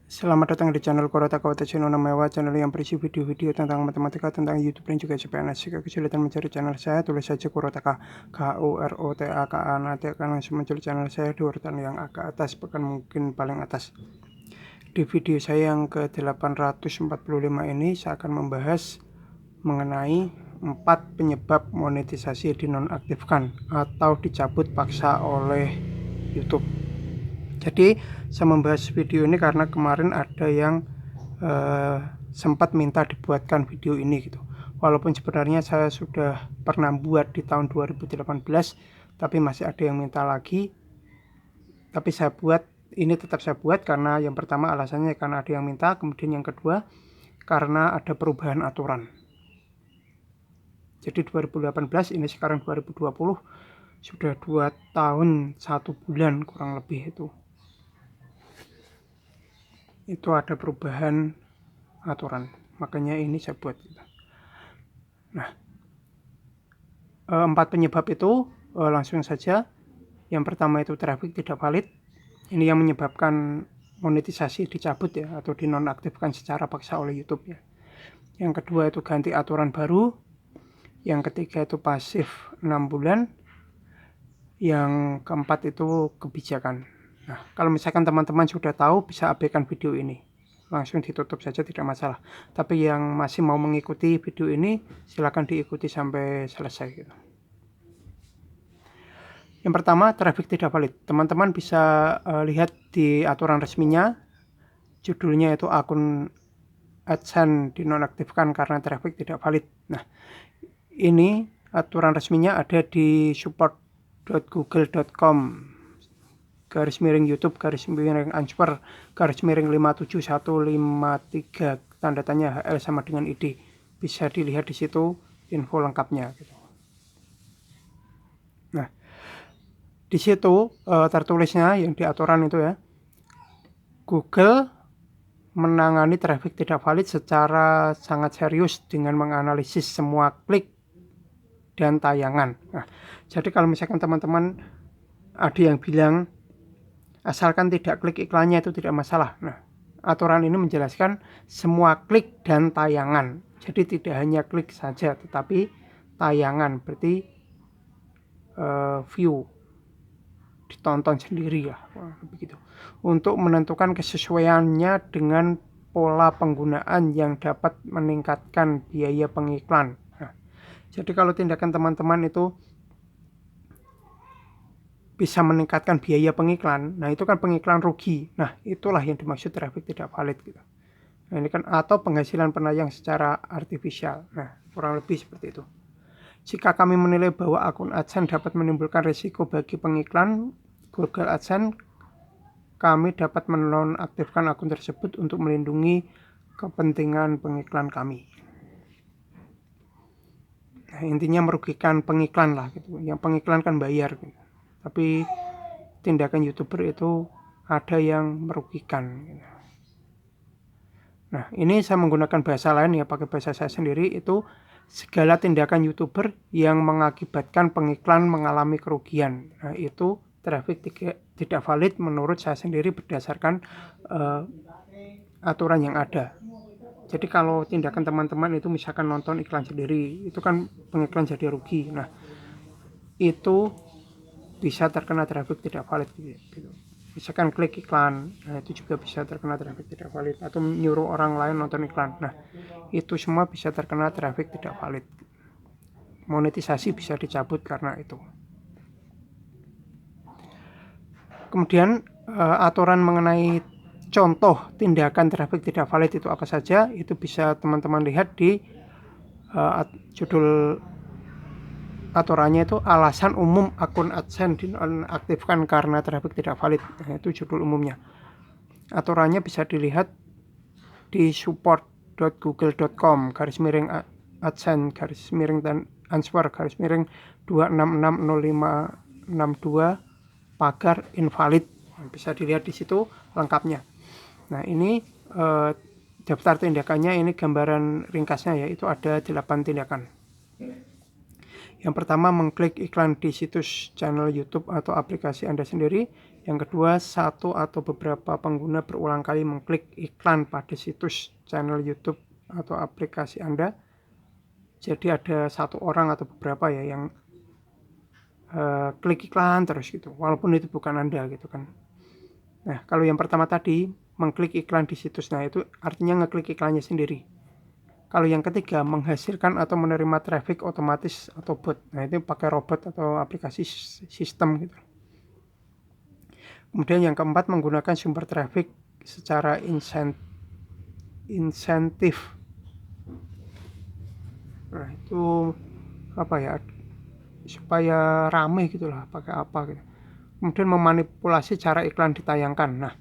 Selamat datang di channel Kurota Kawata Channel Mewah, channel yang berisi video-video tentang matematika, tentang YouTube dan juga CPNS. Jika kesulitan mencari channel saya, tulis saja Kurotaka, Kurotaka. Nanti akan langsung muncul channel saya di urutan yang agak atas, bahkan mungkin paling atas. Di video saya yang ke-845 ini, saya akan membahas mengenai 4 penyebab monetisasi dinonaktifkan atau dicabut paksa oleh YouTube. Jadi saya membahas video ini karena kemarin ada yang sempat minta dibuatkan video ini gitu. Walaupun sebenarnya saya sudah pernah buat di tahun 2018, tapi masih ada yang minta lagi. Tapi saya buat, ini tetap saya buat karena yang pertama alasannya karena ada yang minta, kemudian yang kedua karena ada perubahan aturan. Jadi 2018, ini sekarang 2020, sudah 2 tahun 1 bulan kurang lebih itu ada perubahan aturan, makanya ini saya buat. Nah, 4 penyebab itu langsung saja. Yang pertama itu traffic tidak valid, ini yang menyebabkan monetisasi dicabut ya, atau dinonaktifkan secara paksa oleh YouTube ya. Yang kedua itu ganti aturan baru. Yang ketiga itu pasif 6 bulan. Yang keempat itu kebijakan. Nah, kalau misalkan teman-teman sudah tahu, bisa abaikan video ini, langsung ditutup saja, tidak masalah. Tapi yang masih mau mengikuti video ini, silakan diikuti sampai selesai gitu. Yang pertama, traffic tidak valid. Teman-teman bisa lihat di aturan resminya, judulnya itu akun AdSense dinonaktifkan karena traffic tidak valid. Nah, ini aturan resminya ada di support.google.com /YouTube /answer /57153 tanda tanya HL sama dengan ID. Bisa dilihat di situ info lengkapnya gitu. Nah, di situ tertulisnya yang di aturan itu ya, Google menangani traffic tidak valid secara sangat serius dengan menganalisis semua klik dan tayangan. Nah, jadi kalau misalkan teman-teman ada yang bilang asalkan tidak klik iklannya itu tidak masalah. Nah, aturan ini menjelaskan semua klik dan tayangan. Jadi tidak hanya klik saja, tetapi tayangan, berarti view, ditonton sendiri ya, begitu. Untuk menentukan kesesuaiannya dengan pola penggunaan yang dapat meningkatkan biaya pengiklan. Nah, jadi kalau tindakan teman-teman itu bisa meningkatkan biaya pengiklan, nah itu kan pengiklan rugi. Nah, itulah yang dimaksud traffic tidak valid gitu. Nah, ini kan atau penghasilan penayang secara artifisial. Nah, kurang lebih seperti itu. Jika kami menilai bahwa akun AdSense dapat menimbulkan risiko bagi pengiklan Google AdSense, kami dapat menonaktifkan akun tersebut untuk melindungi kepentingan pengiklan kami. Nah, intinya merugikan pengiklan lah gitu. Yang pengiklan kan bayar gitu. Tapi tindakan YouTuber itu ada yang merugikan. Nah, ini saya menggunakan bahasa lain ya, pakai bahasa saya sendiri, itu segala tindakan YouTuber yang mengakibatkan pengiklan mengalami kerugian. Nah, itu traffic tidak valid menurut saya sendiri berdasarkan aturan yang ada. Jadi kalau tindakan teman-teman itu misalkan nonton iklan sendiri, itu kan pengiklan jadi rugi. Nah, itu bisa terkena traffic tidak valid gitu. Misalkan klik iklan, nah itu juga bisa terkena traffic tidak valid, atau nyuruh orang lain nonton iklan. Nah, itu semua bisa terkena traffic tidak valid. Monetisasi bisa dicabut karena itu. Kemudian aturan mengenai contoh tindakan traffic tidak valid itu apa saja, itu bisa teman-teman lihat di judul aturannya itu alasan umum akun AdSense dinonaktifkan karena traffic tidak valid. Nah, itu judul umumnya. Aturannya bisa dilihat di support.google.com /AdSense dan answer /2660562 pagar invalid. Bisa dilihat di situ lengkapnya. Nah, ini daftar tindakannya, ini gambaran ringkasnya ya, itu ada 8 tindakan. Yang pertama, mengklik iklan di situs channel YouTube atau aplikasi Anda sendiri. Yang kedua, satu atau beberapa pengguna berulang kali mengklik iklan pada situs, channel YouTube atau aplikasi Anda. Jadi ada satu orang atau beberapa ya yang klik iklan terus gitu, walaupun itu bukan Anda gitu kan. Nah, kalau yang pertama tadi mengklik iklan di situs, nah itu artinya ngeklik iklannya sendiri. Kalau yang ketiga, menghasilkan atau menerima traffic otomatis atau bot. Nah, itu pakai robot atau aplikasi sistem gitu. Kemudian yang keempat, menggunakan sumber traffic secara insentif. Nah, itu apa ya? Supaya rame gitulah, pakai apa gitu. Kemudian memanipulasi cara iklan ditayangkan. Nah,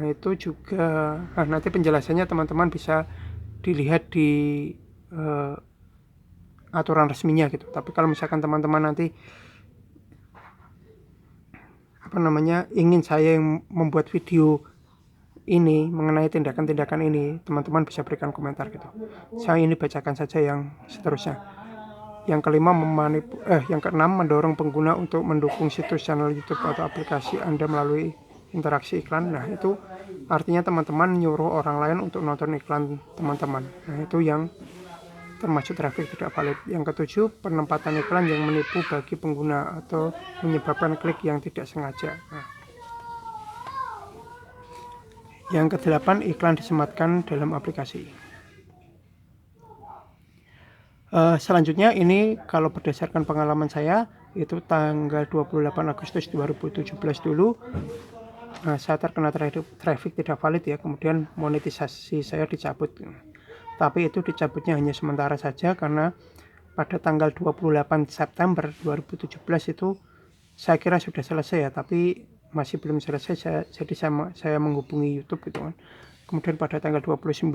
itu juga nanti penjelasannya teman-teman bisa dilihat di aturan resminya gitu. Tapi kalau misalkan teman-teman nanti ingin saya yang membuat video ini mengenai tindakan-tindakan ini, teman-teman bisa berikan komentar gitu. Saya ini bacakan saja yang seterusnya. Yang kelima, yang keenam, mendorong pengguna untuk mendukung situs, channel YouTube atau aplikasi Anda melalui interaksi iklan. Nah, itu artinya teman-teman nyuruh orang lain untuk nonton iklan teman-teman. Nah, itu yang termasuk traffic tidak valid. Yang ketujuh, penempatan iklan yang menipu bagi pengguna atau menyebabkan klik yang tidak sengaja. Nah, yang kedelapan, iklan disematkan dalam aplikasi. Selanjutnya ini kalau berdasarkan pengalaman saya, itu tanggal 28 Agustus 2017 dulu, saya terkena traffic tidak valid ya, kemudian monetisasi saya dicabut. Tapi itu dicabutnya hanya sementara saja, karena pada tanggal 28 September 2017 itu saya kira sudah selesai ya, tapi masih belum selesai. Jadi saya menghubungi YouTube gitu kan. Kemudian pada tanggal 29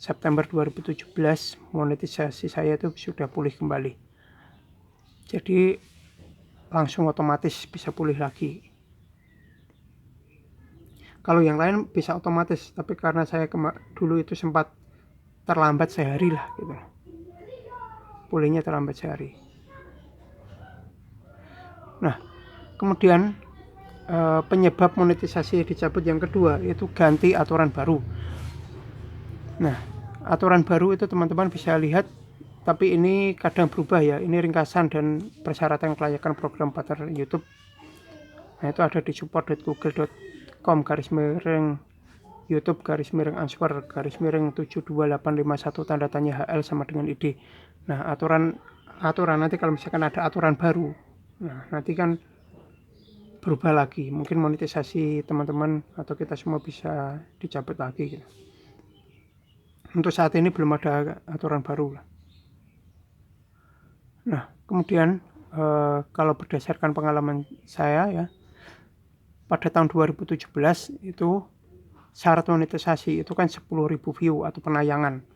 September 2017 monetisasi saya itu sudah pulih kembali. Jadi langsung otomatis bisa pulih lagi. Kalau yang lain bisa otomatis, tapi karena saya dulu itu sempat terlambat sehari lah gitu. Pulihnya terlambat sehari. Nah, kemudian penyebab monetisasi dicabut yang kedua itu ganti aturan baru. Nah, aturan baru itu teman-teman bisa lihat, tapi ini kadang berubah ya. Ini ringkasan dan persyaratan kelayakan program partner YouTube. Nah, itu ada di support.google.com/YouTube/answer/72851 tanda tanya HL sama dengan ID. Nah, aturan nanti kalau misalkan ada aturan baru, nah nanti kan berubah lagi. Mungkin monetisasi teman-teman atau kita semua bisa dicabut lagi gitu. Untuk saat ini belum ada aturan baru. Nah, kemudian kalau berdasarkan pengalaman saya ya, pada tahun 2017 itu syarat monetisasi itu kan 10.000 view atau penayangan.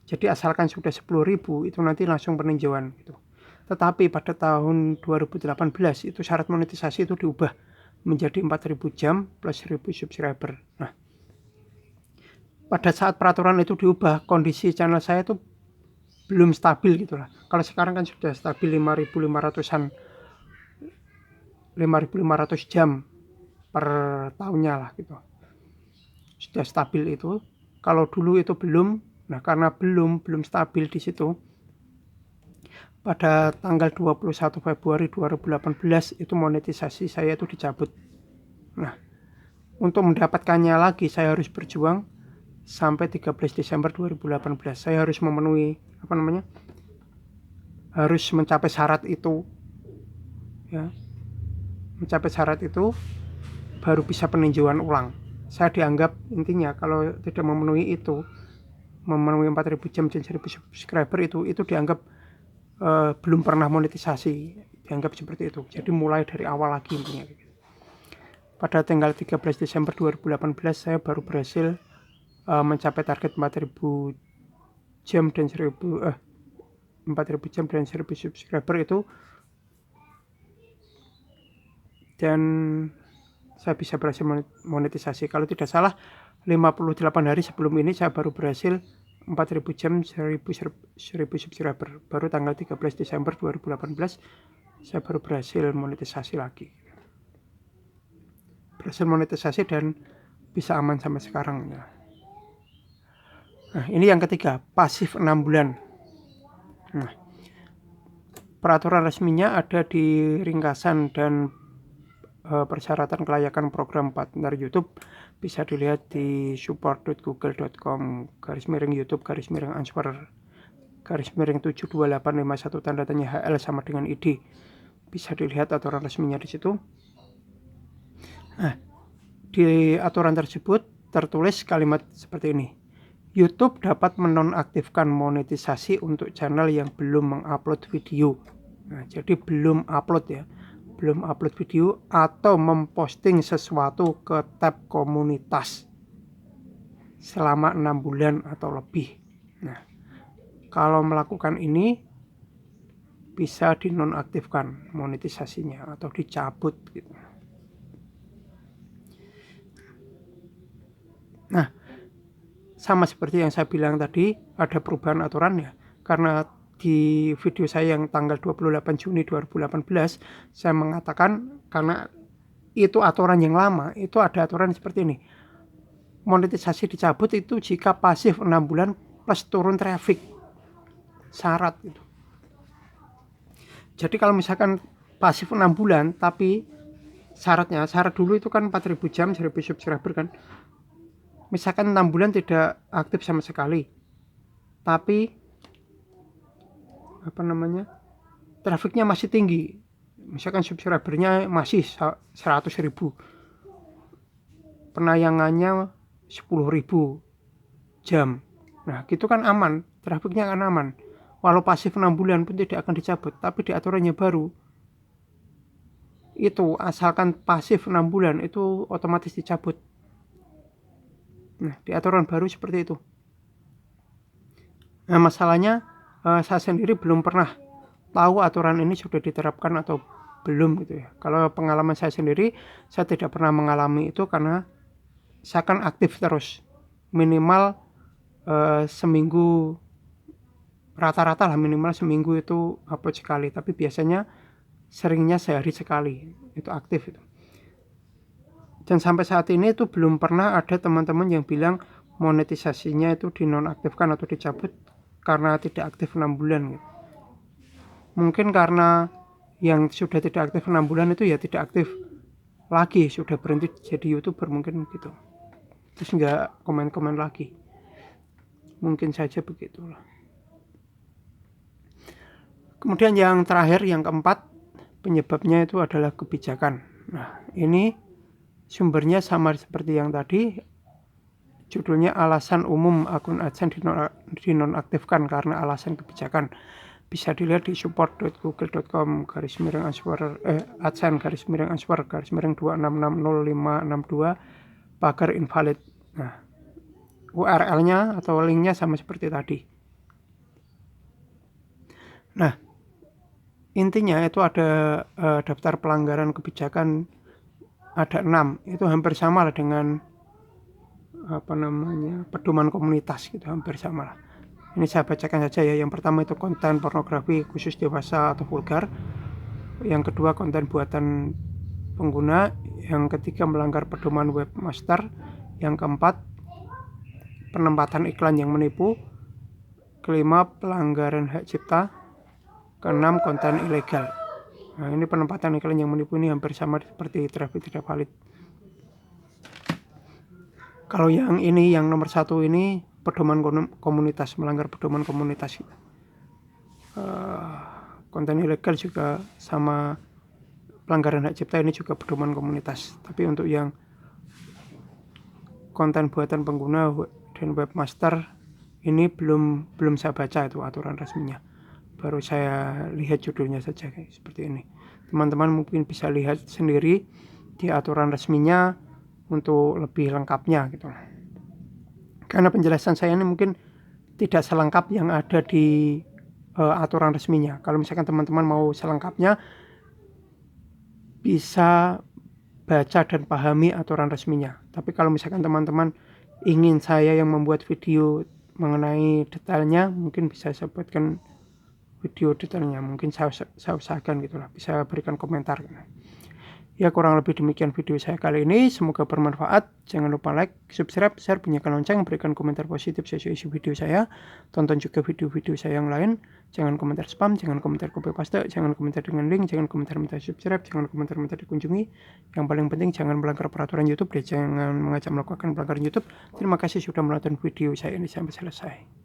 Jadi asalkan sudah 10.000 itu nanti langsung peninjauan gitu. Tetapi pada tahun 2018 itu syarat monetisasi itu diubah menjadi 4.000 jam plus 1.000 subscriber. Nah, pada saat peraturan itu diubah, kondisi channel saya itu belum stabil gitulah. Kalau sekarang kan sudah stabil 5.500 jam per tahunnya lah gitu. Sudah stabil itu. Kalau dulu itu belum. Nah, karena belum stabil di situ, pada tanggal 21 Februari 2018 itu monetisasi saya itu dicabut. Nah, untuk mendapatkannya lagi saya harus berjuang sampai 13 Desember 2018. Saya harus memenuhi harus mencapai syarat itu ya. Mencapai syarat itu baru bisa peninjauan ulang. Saya dianggap intinya kalau tidak memenuhi 4.000 jam dan 1.000 subscriber itu dianggap belum pernah monetisasi, dianggap seperti itu. Jadi mulai dari awal lagi intinya. Pada tanggal 13 Desember 2018 saya baru berhasil mencapai target 4.000 jam dan 1.000 subscriber itu, dan saya bisa berhasil monetisasi. Kalau tidak salah 58 hari sebelum ini saya baru berhasil 4.000 jam 1.000 subscriber. Baru tanggal 13 Desember 2018 saya baru berhasil monetisasi lagi. Berhasil monetisasi dan bisa aman sampai sekarang. Nah, ini yang ketiga, pasif 6 bulan. Nah, peraturan resminya ada di ringkasan dan persyaratan kelayakan program partner YouTube bisa dilihat di support.google.com/youtube/answer/728551 tanda tanya HL sama dengan ID. Bisa dilihat aturan resminya di situ. Nah, di aturan tersebut tertulis kalimat seperti ini. YouTube dapat menonaktifkan monetisasi untuk channel yang belum mengupload video. Nah, jadi belum upload ya. Belum upload video atau memposting sesuatu ke tab komunitas selama 6 bulan atau lebih. Nah, kalau melakukan ini bisa dinonaktifkan monetisasinya atau dicabut gitu. Nah, sama seperti yang saya bilang tadi, ada perubahan aturannya. Karena di video saya yang tanggal 28 Juni 2018, saya mengatakan karena itu aturan yang lama, itu ada aturan seperti ini. Monetisasi dicabut itu jika pasif 6 bulan plus turun traffic. Syarat itu. Jadi kalau misalkan pasif 6 bulan, tapi syarat dulu itu kan 4.000 jam, 1.000 subscriber kan. Misalkan 6 bulan tidak aktif sama sekali, tapi trafiknya masih tinggi, misalkan subscribernya masih 100.000, penayangannya 10.000 jam, nah gitu kan aman, trafiknya akan aman. Walau pasif 6 bulan pun tidak akan dicabut, tapi di aturannya baru itu asalkan pasif 6 bulan itu otomatis dicabut. Nah, di aturan baru seperti itu. Nah, masalahnya saya sendiri belum pernah tahu aturan ini sudah diterapkan atau belum gitu ya. Kalau pengalaman saya sendiri, saya tidak pernah mengalami itu karena saya kan aktif terus, minimal seminggu, rata-rata lah minimal seminggu itu upload sekali, tapi biasanya seringnya sehari sekali itu aktif itu. Dan sampai saat ini itu belum pernah ada teman-teman yang bilang monetisasinya itu dinonaktifkan atau dicabut karena tidak aktif 6 bulan gitu. Mungkin karena yang sudah tidak aktif 6 bulan itu ya tidak aktif lagi, sudah berhenti jadi YouTuber mungkin gitu. Terus nggak komen-komen lagi. Mungkin saja begitulah. Kemudian yang terakhir, yang keempat, penyebabnya itu adalah kebijakan. Nah, ini sumbernya sama seperti yang tadi. Judulnya alasan umum akun AdSense dinonaktifkan karena alasan kebijakan. Bisa dilihat di support.google.com/AdSense_answer/2660562 pagar invalid. Nah, URL-nya atau linknya sama seperti tadi. Nah, intinya itu ada daftar pelanggaran kebijakan ada 6. Itu hampir sama lah dengan pedoman komunitas gitu, hampir sama lah. Ini saya bacakan saja ya. Yang pertama itu konten pornografi khusus dewasa atau vulgar. Yang kedua konten buatan pengguna. Yang ketiga melanggar pedoman webmaster. Yang keempat penempatan iklan yang menipu. Kelima pelanggaran hak cipta. Keenam konten ilegal. Nah, ini penempatan iklan yang menipu ini hampir sama seperti traffic tidak valid. Kalau yang ini, yang nomor 1 ini pedoman komunitas, melanggar pedoman komunitas. Konten ilegal juga sama pelanggaran hak cipta, ini juga pedoman komunitas. Tapi untuk yang konten buatan pengguna dan webmaster ini belum saya baca itu aturan resminya. Baru saya lihat judulnya saja kayak seperti ini. Teman-teman mungkin bisa lihat sendiri di aturan resminya untuk lebih lengkapnya gitu. Karena penjelasan saya ini mungkin tidak selengkap yang ada di aturan resminya. Kalau misalkan teman-teman mau selengkapnya, bisa baca dan pahami aturan resminya. Tapi kalau misalkan teman-teman ingin saya yang membuat video mengenai detailnya, mungkin bisa saya buatkan video detailnya. Mungkin saya usahakan gitulah, bisa berikan komentar. Ya kurang lebih demikian video saya kali ini, semoga bermanfaat. Jangan lupa like, subscribe, share, bunyikan lonceng, berikan komentar positif sesuai isi video saya. Tonton juga video-video saya yang lain. Jangan komentar spam, jangan komentar copy paste, jangan komentar dengan link, jangan komentar minta subscribe, jangan komentar minta dikunjungi. Yang paling penting jangan melanggar peraturan YouTube dan jangan mengajak melakukan pelanggaran YouTube. Terima kasih sudah menonton video saya ini sampai selesai.